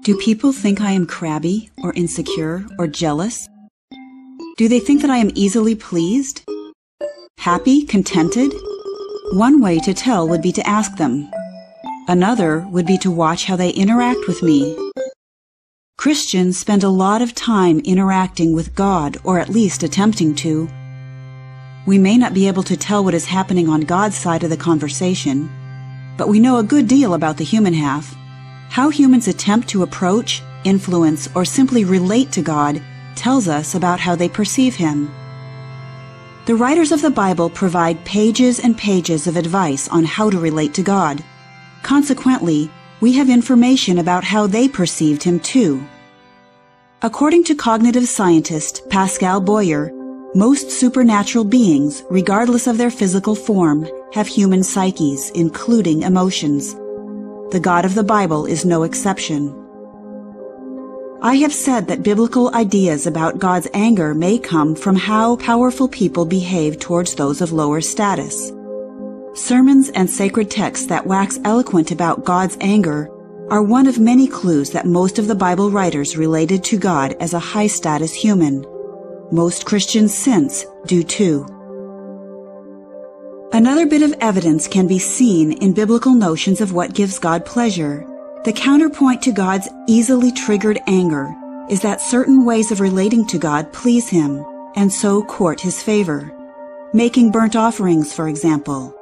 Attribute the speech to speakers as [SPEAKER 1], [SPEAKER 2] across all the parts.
[SPEAKER 1] Do people think I am crabby or insecure or jealous? Do they think that I am easily pleased? Happy, contented? One way to tell would be to ask them. Another would be to watch how they interact with me. Christians spend a lot of time interacting with God, or at least attempting to. We may not be able to tell what is happening on God's side of the conversation, but we know a good deal about the human half. How humans attempt to approach, influence, or simply relate to God tells us about how they perceive Him. The writers of the Bible provide pages and pages of advice on how to relate to God. Consequently, we have information about how they perceived Him too. According to cognitive scientist Pascal Boyer, most supernatural beings, regardless of their physical form, have human psyches, including emotions. The God of the Bible is no exception. I have said that biblical ideas about God's anger may come from how powerful people behave towards those of lower status. Sermons and sacred texts that wax eloquent about God's anger are one of many clues that most of the Bible writers related to God as a high-status human. Most Christians since do too. Another bit of evidence can be seen in biblical notions of what gives God pleasure. The counterpoint to God's easily triggered anger is that certain ways of relating to God please Him and so court His favor. Making burnt offerings, for example.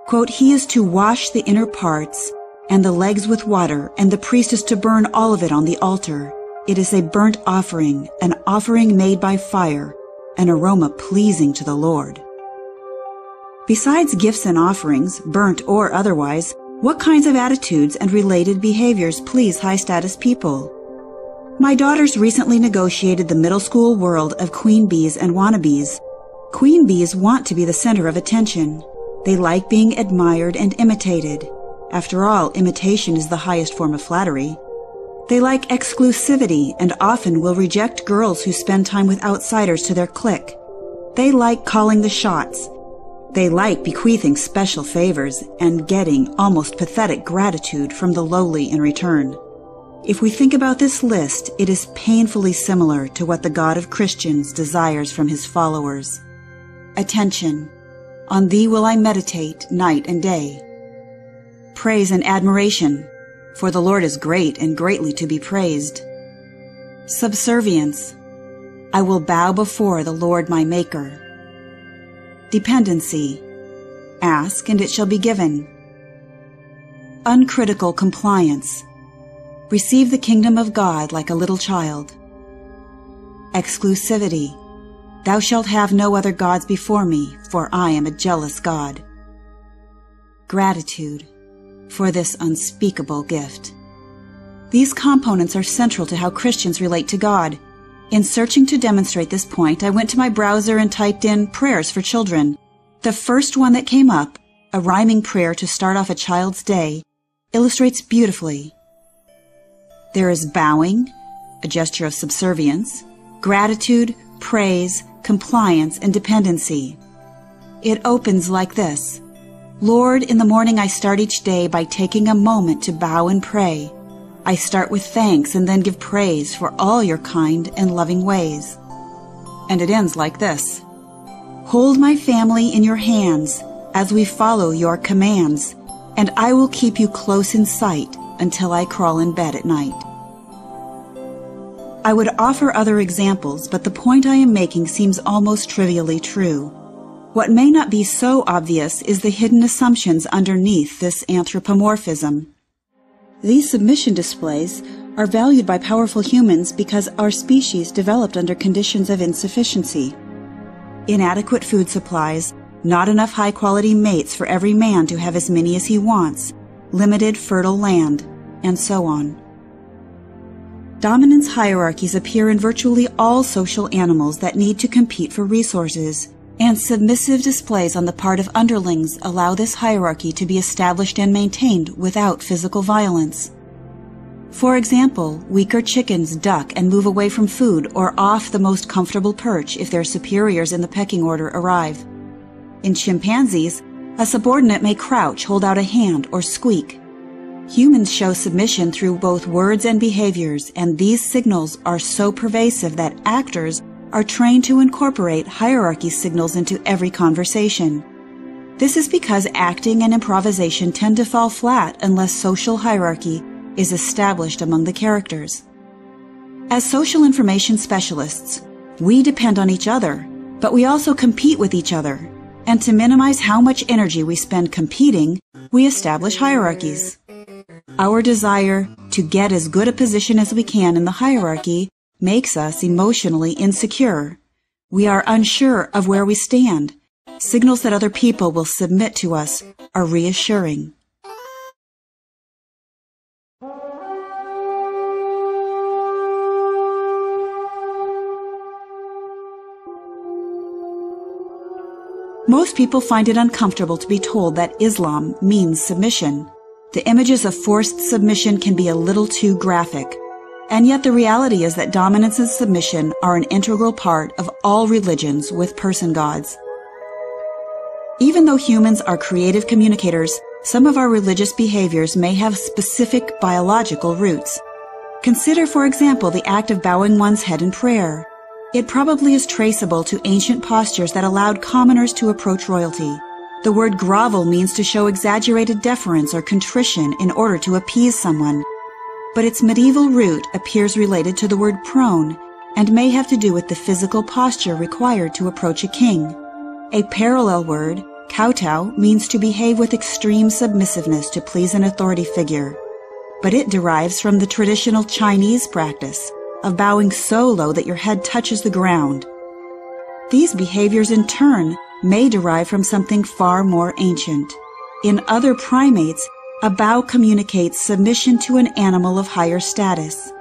[SPEAKER 1] Quote, "He is to wash the inner parts and the legs with water, and the priest is to burn all of it on the altar. It is a burnt offering, an offering made by fire, an aroma pleasing to the Lord." Besides gifts and offerings, burnt or otherwise, what kinds of attitudes and related behaviors please high-status people? My daughters recently negotiated the middle school world of queen bees and wannabes. Queen bees want to be the center of attention. They like being admired and imitated. After all, imitation is the highest form of flattery. They like exclusivity and often will reject girls who spend time with outsiders to their clique. They like calling the shots. They like bequeathing special favors and getting almost pathetic gratitude from the lowly in return. If we think about this list, it is painfully similar to what the God of Christians desires from His followers. Attention. On Thee will I meditate night and day. Praise and admiration, for the Lord is great and greatly to be praised. Subservience. I will bow before the Lord my Maker. Dependency. Ask, and it shall be given. Uncritical compliance. Receive the kingdom of God like a little child. Exclusivity. Thou shalt have no other gods before me, for I am a jealous God. Gratitude for this unspeakable gift. These components are central to how Christians relate to God. In searching to demonstrate this point, I went to my browser and typed in prayers for children. The first one that came up, a rhyming prayer to start off a child's day, illustrates beautifully. There is bowing, a gesture of subservience, gratitude, praise, compliance, and dependency. It opens like this. Lord, in the morning I start each day by taking a moment to bow and pray. I start with thanks and then give praise for all your kind and loving ways. And it ends like this. Hold my family in your hands as we follow your commands, and I will keep you close in sight until I crawl in bed at night. I would offer other examples, but the point I am making seems almost trivially true. What may not be so obvious is the hidden assumptions underneath this anthropomorphism. These submission displays are valued by powerful humans because our species developed under conditions of insufficiency. Inadequate food supplies, not enough high-quality mates for every man to have as many as he wants, limited fertile land, and so on. Dominance hierarchies appear in virtually all social animals that need to compete for resources, and submissive displays on the part of underlings allow this hierarchy to be established and maintained without physical violence. For example, weaker chickens duck and move away from food or off the most comfortable perch if their superiors in the pecking order arrive. In chimpanzees, a subordinate may crouch, hold out a hand, or squeak. Humans show submission through both words and behaviors, and these signals are so pervasive that actors are trained to incorporate hierarchy signals into every conversation. This is because acting and improvisation tend to fall flat unless social hierarchy is established among the characters. As social information specialists, we depend on each other, but we also compete with each other. And to minimize how much energy we spend competing, we establish hierarchies. Our desire to get as good a position as we can in the hierarchy makes us emotionally insecure. We are unsure of where we stand. Signals that other people will submit to us are reassuring. Most people find it uncomfortable to be told that Islam means submission. The images of forced submission can be a little too graphic. And yet the reality is that dominance and submission are an integral part of all religions with person gods. Even though humans are creative communicators, some of our religious behaviors may have specific biological roots. Consider, for example, the act of bowing one's head in prayer. It probably is traceable to ancient postures that allowed commoners to approach royalty. The word grovel means to show exaggerated deference or contrition in order to appease someone. But its medieval root appears related to the word prone and may have to do with the physical posture required to approach a king. A parallel word, kowtow, means to behave with extreme submissiveness to please an authority figure. But it derives from the traditional Chinese practice of bowing so low that your head touches the ground. These behaviors in turn may derive from something far more ancient. In other primates, a bow communicates submission to an animal of higher status.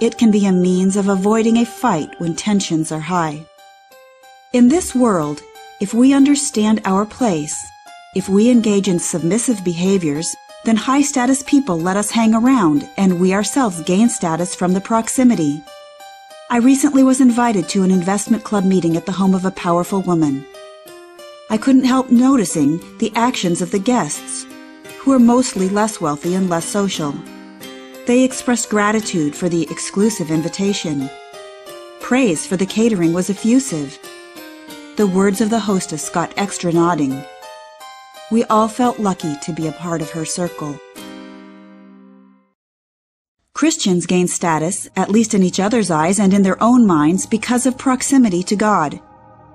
[SPEAKER 1] It can be a means of avoiding a fight when tensions are high. In this world, if we understand our place, if we engage in submissive behaviors, then high-status people let us hang around, and we ourselves gain status from the proximity. I recently was invited to an investment club meeting at the home of a powerful woman. I couldn't help noticing the actions of the guests, who are mostly less wealthy and less social. They expressed gratitude for the exclusive invitation. Praise for the catering was effusive. The words of the hostess got extra nodding. We all felt lucky to be a part of her circle. Christians gain status, at least in each other's eyes and in their own minds, because of proximity to God.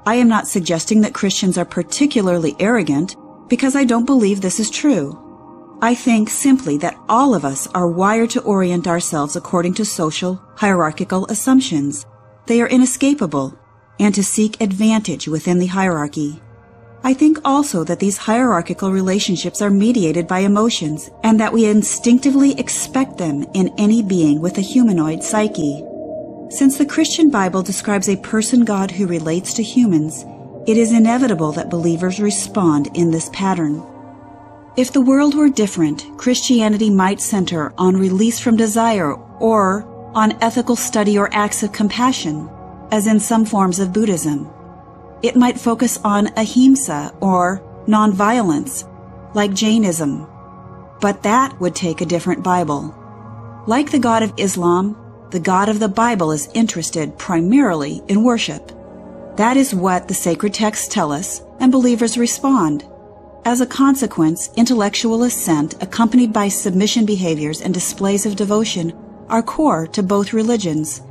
[SPEAKER 1] I am not suggesting that Christians are particularly arrogant, because I don't believe this is true. I think simply that all of us are wired to orient ourselves according to social, hierarchical assumptions. They are inescapable, and to seek advantage within the hierarchy. I think also that these hierarchical relationships are mediated by emotions, and that we instinctively expect them in any being with a humanoid psyche. Since the Christian Bible describes a person God who relates to humans, it is inevitable that believers respond in this pattern. If the world were different, Christianity might center on release from desire or on ethical study or acts of compassion, as in some forms of Buddhism. It might focus on ahimsa or nonviolence, like Jainism. But that would take a different Bible. Like the God of Islam, the God of the Bible is interested primarily in worship. That is what the sacred texts tell us, and believers respond. As a consequence, intellectual assent accompanied by submission behaviors and displays of devotion are core to both religions.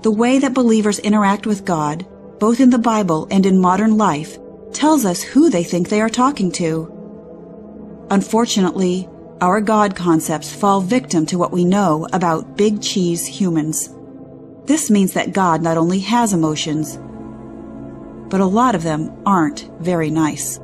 [SPEAKER 1] The way that believers interact with God, both in the Bible and in modern life, tells us who they think they are talking to. Unfortunately, our God concepts fall victim to what we know about big cheese humans. This means that God not only has emotions, but a lot of them aren't very nice.